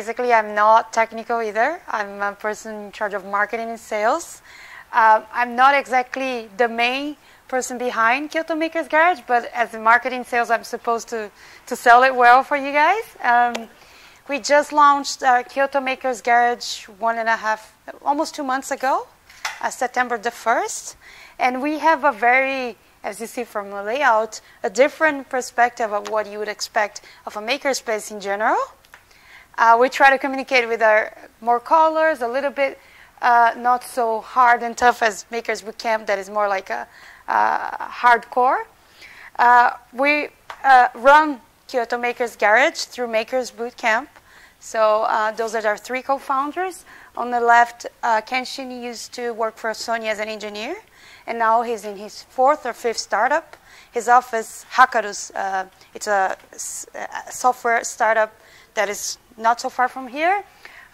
basically, I'm not technical either. I'm a person in charge of marketing and sales. I'm not exactly the main person behind Kyoto Makers Garage, but as a marketing sales, I'm supposed to sell it well for you guys. We just launched Kyoto Makers Garage 1.5, almost 2 months ago, September the 1st. And we have a very, as you see from the layout, a different perspective of what you would expect of a makerspace in general. We try to communicate with our more colors, a little bit not so hard and tough as Makers Bootcamp, that is more like a hardcore. We run Kyoto Makers Garage through Makers Bootcamp. So those are our 3 co-founders. On the left, Kenshin used to work for Sony as an engineer, and now he's in his 4th or 5th startup. His office, Hakaru's, it's a software startup that is not so far from here.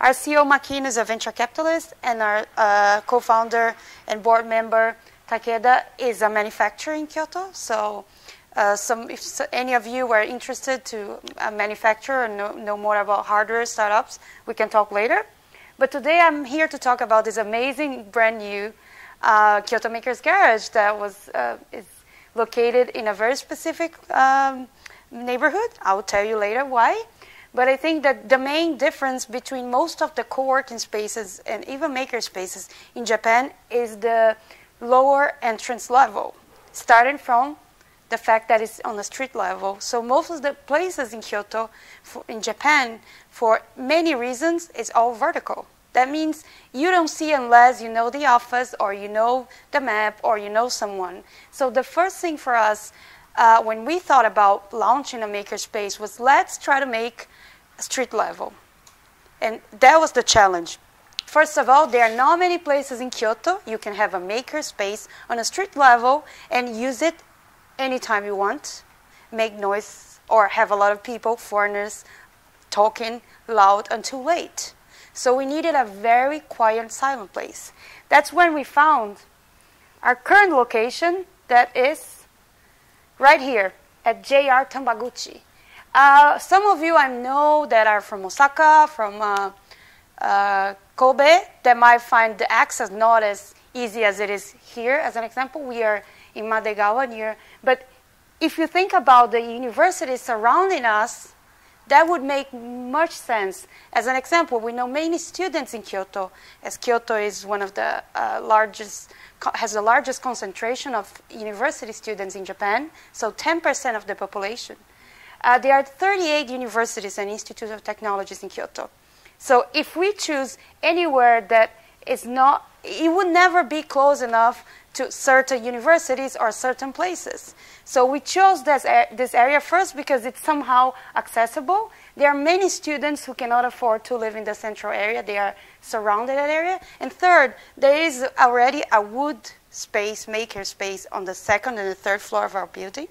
Our CEO, Makino, is a venture capitalist, and our co-founder and board member, Takeda, is a manufacturer in Kyoto. So if any of you are interested to manufacture and know more about hardware startups, we can talk later. But today I'm here to talk about this amazing, brand new Kyoto Makers Garage that is located in a very specific neighborhood. I will tell you later why. But I think that the main difference between most of the co-working spaces and even maker spaces in Japan is the lower entrance level, starting from the fact that it's on the street level. So most of the places in Kyoto, in Japan, for many reasons, it's all vertical. That means you don't see unless you know the office or you know the map or you know someone. So the first thing for us when we thought about launching a makerspace was let's try to make a street level. And that was the challenge. First of all, there are not many places in Kyoto you can have a makerspace on a street level and use it anytime you want, make noise, or have a lot of people, foreigners, talking loud until late. So we needed a very quiet, silent place. That's when we found our current location that is right here at JR Tambaguchi. Some of you I know that are from Osaka, from Kobe, that might find the access not as easy as it is here. As an example, we are in Madegawa near. But if you think about the universities surrounding us, that would make much sense. As an example, we know many students in Kyoto, as Kyoto is one of the has the largest concentration of university students in Japan, so 10% of the population. There are 38 universities and institutes of technologies in Kyoto. So if we choose anywhere that is not, it would never be close enough to certain universities or certain places. So we chose this area first because it's somehow accessible. There are many students who cannot afford to live in the central area. They are surrounded that area. And third, there is already a wood space, maker space, on the 2nd and the 3rd floor of our building.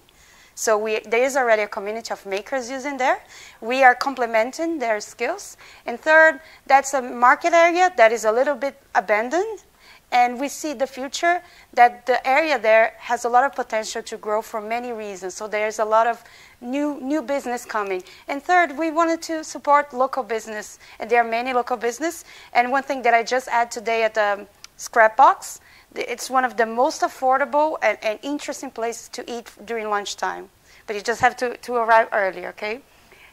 So there is already a community of makers using there. We are complementing their skills. And third, that's a market area that is a little bit abandoned. And we see the future that the area there has a lot of potential to grow for many reasons. So there's a lot of new business coming. And third, we wanted to support local business. And there are many local business. And one thing that I just add today at the Scrapbox, it's one of the most affordable and interesting places to eat during lunchtime. But you just have to arrive early, okay?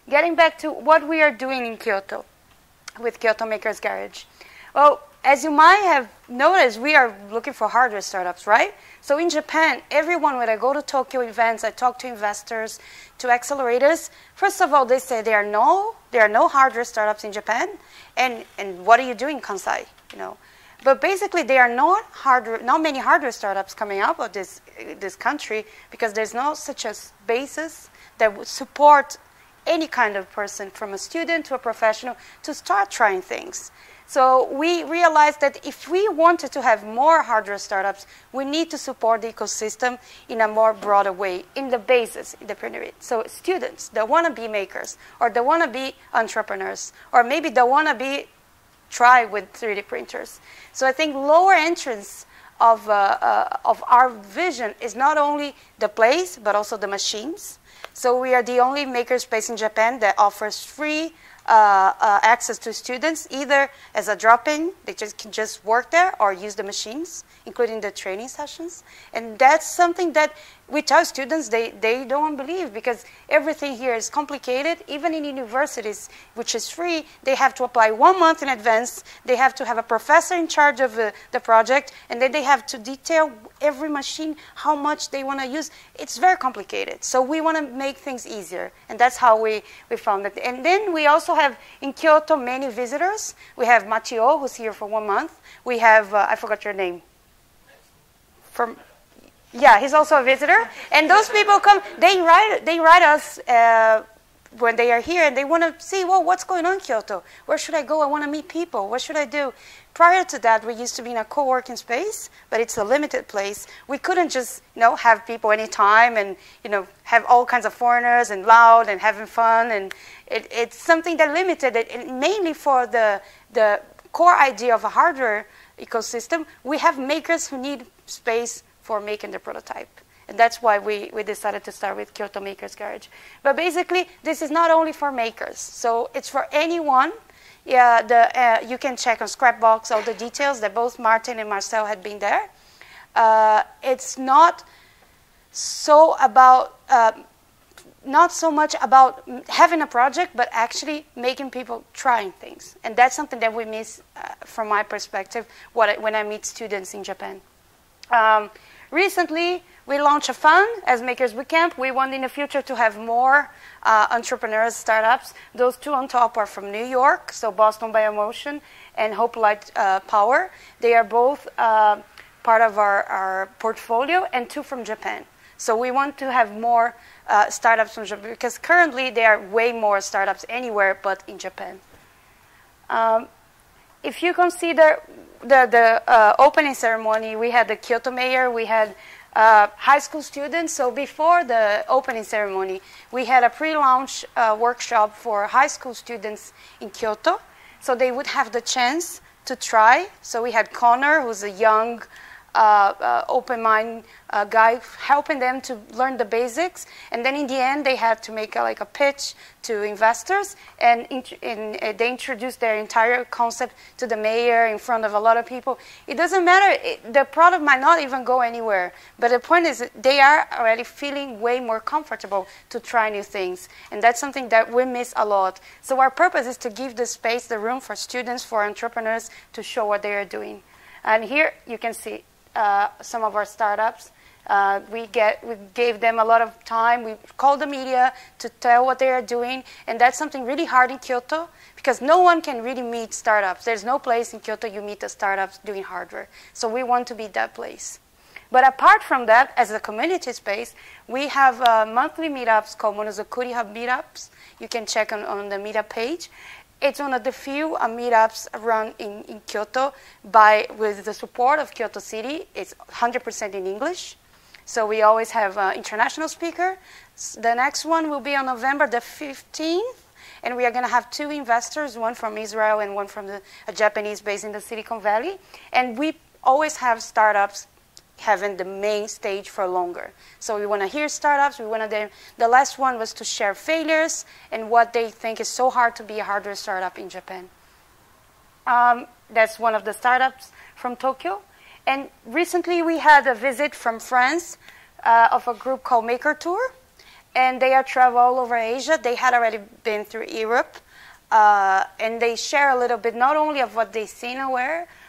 Getting back to what we are doing in Kyoto with Kyoto Makers Garage. Well, as you might have noticed, we are looking for hardware startups, right? So in Japan, everyone, when I go to Tokyo events, I talk to investors, to accelerators. First of all, they say there are no hardware startups in Japan, and what are you doing, Kansai? You know. But basically, there are not many hardware startups coming out of this country because there's no such a basis that would support any kind of person, from a student to a professional, to start trying things. So we realized that if we wanted to have more hardware startups, we need to support the ecosystem in a more broader way, in the basis, in the pyramid. So students that want to be makers, or that want to be entrepreneurs, or maybe they want to try with 3D printers. So I think lower entrance of our vision is not only the place, but also the machines. So we are the only makerspace in Japan that offers free access to students, either as a drop-in, they can just work there, or use the machines, including the training sessions. And that's something that we tell students they don't believe, because everything here is complicated. Even in universities, which is free, they have to apply 1 month in advance. They have to have a professor in charge of the project, and then they have to detail every machine, how much they want to use. It's very complicated. So we want to make things easier, and that's how we found it. And then we also have in Kyoto many visitors. We have Matio, who's here for 1 month. We have, I forgot your name. Yeah, he's also a visitor. And those people come, they write us when they are here, and they want to see, well, what's going on in Kyoto? Where should I go? I want to meet people. What should I do? Prior to that, we used to be in a co-working space, but it's a limited place. We couldn't just, have people anytime and, have all kinds of foreigners and loud and having fun. And it's something that limited it, and mainly for the core idea of a hardware ecosystem. We have makers who need space for making the prototype. And that's why we decided to start with Kyoto Makers Garage. But basically, this is not only for makers. So it's for anyone. Yeah, you can check on Scrapbox all the details that both Martin and Marcel had been there. It's not so much about having a project, but actually making people trying things. And that's something that we miss, from my perspective, when I meet students in Japan. Recently, we launched a fund as Makers Bootcamp. We want in the future to have more entrepreneurs, startups. Those two on top are from New York, so Boston Biomotion and Hope Light Power. They are both part of our portfolio, and 2 from Japan. So we want to have more startups from Japan, because currently there are way more startups anywhere but in Japan. If you consider the opening ceremony, we had the Kyoto mayor, we had high school students. So before the opening ceremony, we had a pre-launch workshop for high school students in Kyoto. So they would have the chance to try. So we had Connor, who's a young, open-minded guy, helping them to learn the basics. And then in the end, they had to make a pitch to investors. And they introduced their entire concept to the mayor in front of a lot of people. It doesn't matter. The product might not even go anywhere. But the point is that they are already feeling way more comfortable to try new things. And that's something that we miss a lot. So our purpose is to give the space, the room for students, for entrepreneurs to show what they are doing. And here you can see some of our startups. We gave them a lot of time. We called the media to tell what they are doing. And that's something really hard in Kyoto, because no one can really meet startups. There's no place in Kyoto you meet the startups doing hardware. So we want to be that place. But apart from that, as a community space, we have monthly meetups called Monozukuri Hub Meetups. You can check on the meetup page. It's one of the few meetups run in Kyoto with the support of Kyoto City. It's 100% in English. So we always have an international speaker. The next one will be on November the 15th. And we are going to have 2 investors, one from Israel and one from a Japanese based in the Silicon Valley. And we always have startups having the main stage for longer. So we want to hear startups. The last one was to share failures and what they think is so hard to be a hardware startup in Japan. That's one of the startups from Tokyo. And recently we had a visit from France of a group called Maker Tour. And they are travel all over Asia. They had already been through Europe. And they share a little bit not only of what they've seen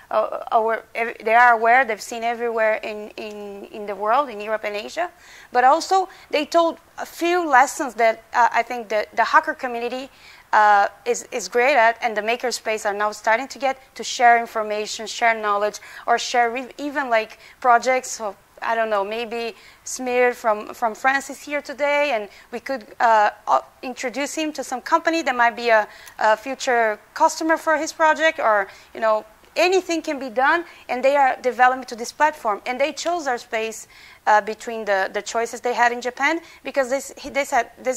they are aware, they've seen everywhere in the world, in Europe and Asia. But also, they told a few lessons that I think the hacker community is great at, and the makerspace are now starting to get, to share information, share knowledge, or share even like projects. So, I don't know, maybe Smear from France is here today, and we could introduce him to some company that might be a future customer for his project, or, anything can be done, and they are developing to this platform. And they chose our space between the choices they had in Japan, because this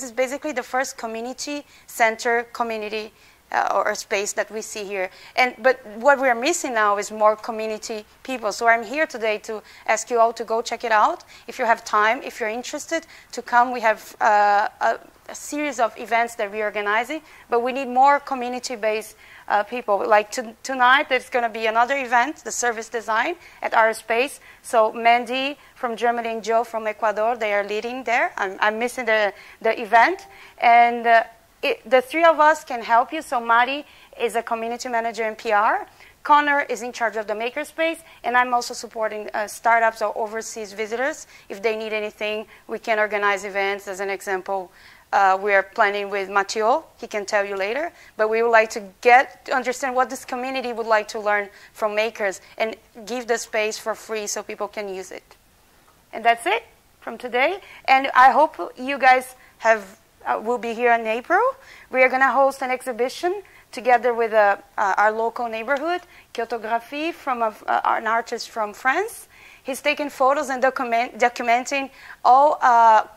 is basically the first community center community or a space that we see here. But what we're missing now is more community people. So I'm here today to ask you all to go check it out. If you have time, if you're interested, to come. We have a series of events that we're organizing, but we need more community-based people. Like tonight, there's going to be another event, the service design at our space. So Mandy from Germany and Joe from Ecuador, they are leading there. I'm missing the event. And the three of us can help you. So Mari is a community manager in PR. Connor is in charge of the makerspace, and I'm also supporting startups or overseas visitors. If they need anything, we can organize events. As an example, we are planning with Matteo. He can tell you later. But we would like to understand what this community would like to learn from makers and give the space for free so people can use it. And that's it from today. And I hope you guys will be here in April. We are going to host an exhibition together with our local neighborhood, Kyotographie, from an artist from France. He's taking photos and documenting all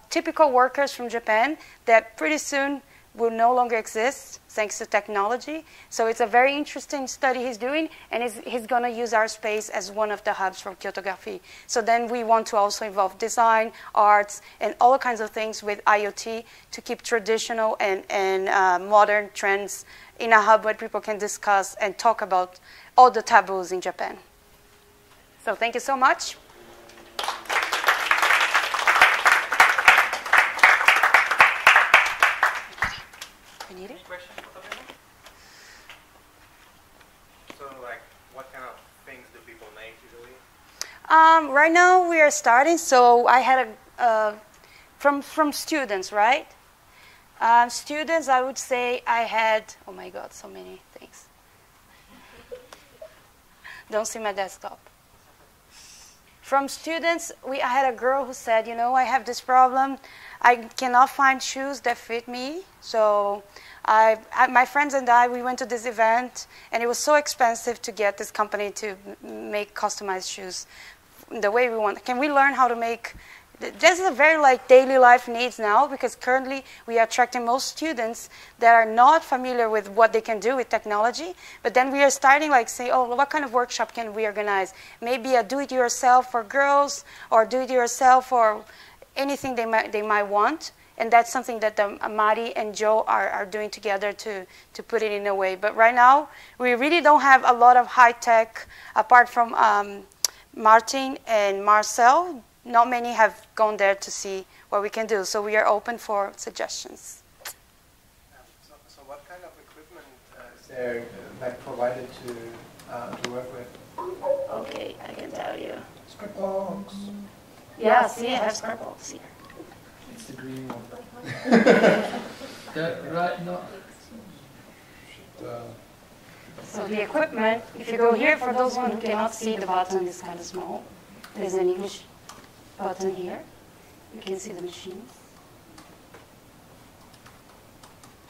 typical workers from Japan that pretty soon will no longer exist thanks to technology. So it's a very interesting study he's doing, and he's going to use our space as one of the hubs for Kyotographie. So then we want to also involve design, arts, and all kinds of things with IoT to keep traditional and modern trends in a hub where people can discuss and talk about all the taboos in Japan. So thank you so much. Any questions for Sabrina? So, like, what kind of things do people make usually? Right now we are starting. So I had from students, right? Students, I would say I had, oh my God, so many things. Don't see my desktop. From students, I had a girl who said, you know, I have this problem. I cannot find shoes that fit me. So my friends and I, we went to this event, and it was so expensive to get this company to make customized shoes the way we want. Can we learn how to make? This is a very daily life needs now, because currently we are attracting most students that are not familiar with what they can do with technology. But then we are starting saying, oh, what kind of workshop can we organize? Maybe a do-it-yourself for girls, or do-it-yourself for anything they might want. And that's something that Mari and Joe are doing together to put it in a way. But right now, we really don't have a lot of high-tech, apart from Martin and Marcel. Not many have gone there to see what we can do, so we are open for suggestions. So what kind of equipment is there provided to work with? Okay, I can tell you. Scrapbooks. Yeah, see, I have scrapbooks here. It's the green one. Right, no. So the equipment, if you go here, for those who cannot see, the button is kind of small. There's an English button here. You can see the machines.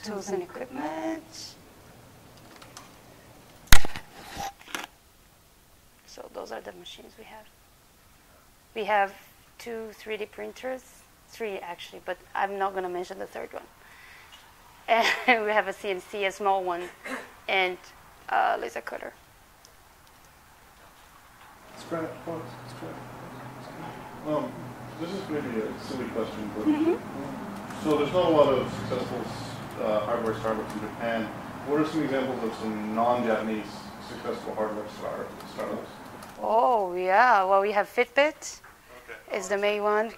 Tools and equipment. So those are the machines we have. We have 2 3D printers, 3 actually, but I'm not going to mention the third one. And we have a CNC, a small one, and a laser cutter. This is maybe a silly question, but so there's not a lot of successful hardware startups in Japan. What are some examples of some non-Japanese successful hardware startups? Oh, yeah. Well, we have Fitbit. Okay. Is the main one.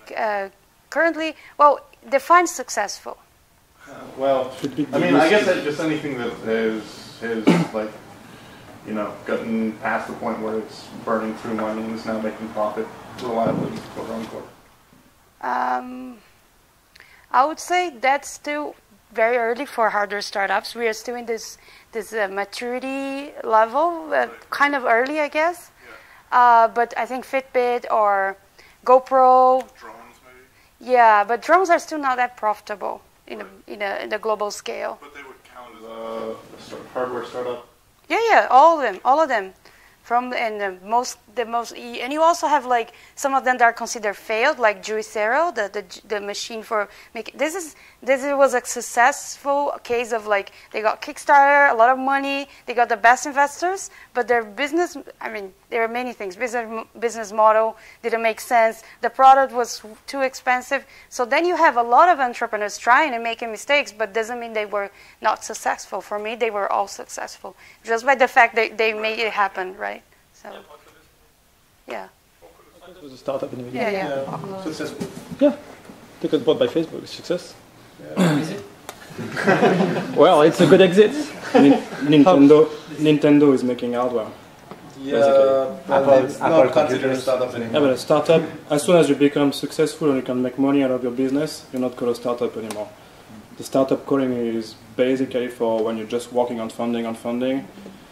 Currently, well, define successful. Well, I mean, I guess that just anything that is like, you know, gotten past the point where it's burning through money and is now making profit reliably, quote unquote. I would say that's still very early for hardware startups. We are still in this maturity level, kind of early, I guess. Yeah. But I think Fitbit or GoPro. Drones, maybe. Yeah, but drones are still not that profitable in a global scale. But they would count as a hardware startup. Yeah, all of them. and and you also have like some of them that are considered failed, like Juicero, the machine for making. This was a successful case of like they got Kickstarter, a lot of money, they got the best investors, but their business, I mean, there are many things. Business model didn't make sense. The product was too expensive. So then you have a lot of entrepreneurs trying and making mistakes, but doesn't mean they were not successful. For me, they were all successful just by the fact that they made it happen, right? So, yeah. It was a startup in the beginning. Yeah. Successful. Yeah. They got bought by Facebook. Success. Yeah. Is it? Well, it's a good exit. Nintendo is making hardware. Yeah, but it's not considered a startup Yeah, anymore. but a startup, as soon as you become successful and you can make money out of your business, you're not called a startup anymore. The startup calling is basically for when you're just working on funding.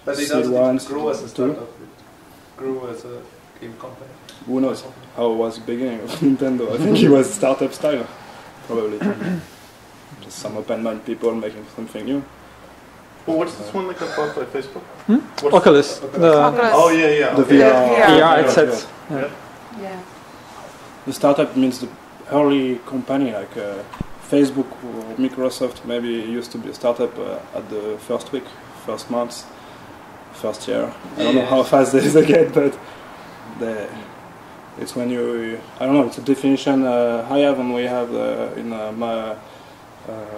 But it seed doesn't ones, grow as a two. startup. It grew as a game company. Who knows how it was the beginning of Nintendo? I think it was startup style, probably. Just some open-minded people making something new. Well, what's this one that got bought by Facebook? What's Oculus. Oculus. Oh, yeah. The okay. VR. VR headset. Yeah. Yeah. The startup means the early company, like Facebook or Microsoft maybe used to be a startup at the first week, first month, first year. I don't know how fast they get, but it's when you, I don't know, it's a definition I have and we have in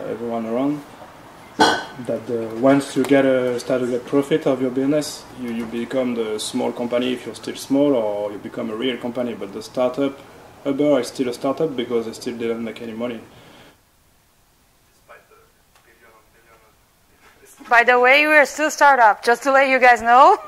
everyone around, that once you start to get profit of your business, you become the small company if you're still small, or you become a real company. But the startup, Uber is still a startup because they still didn't make any money. By the way, we're still startup, just to let you guys know.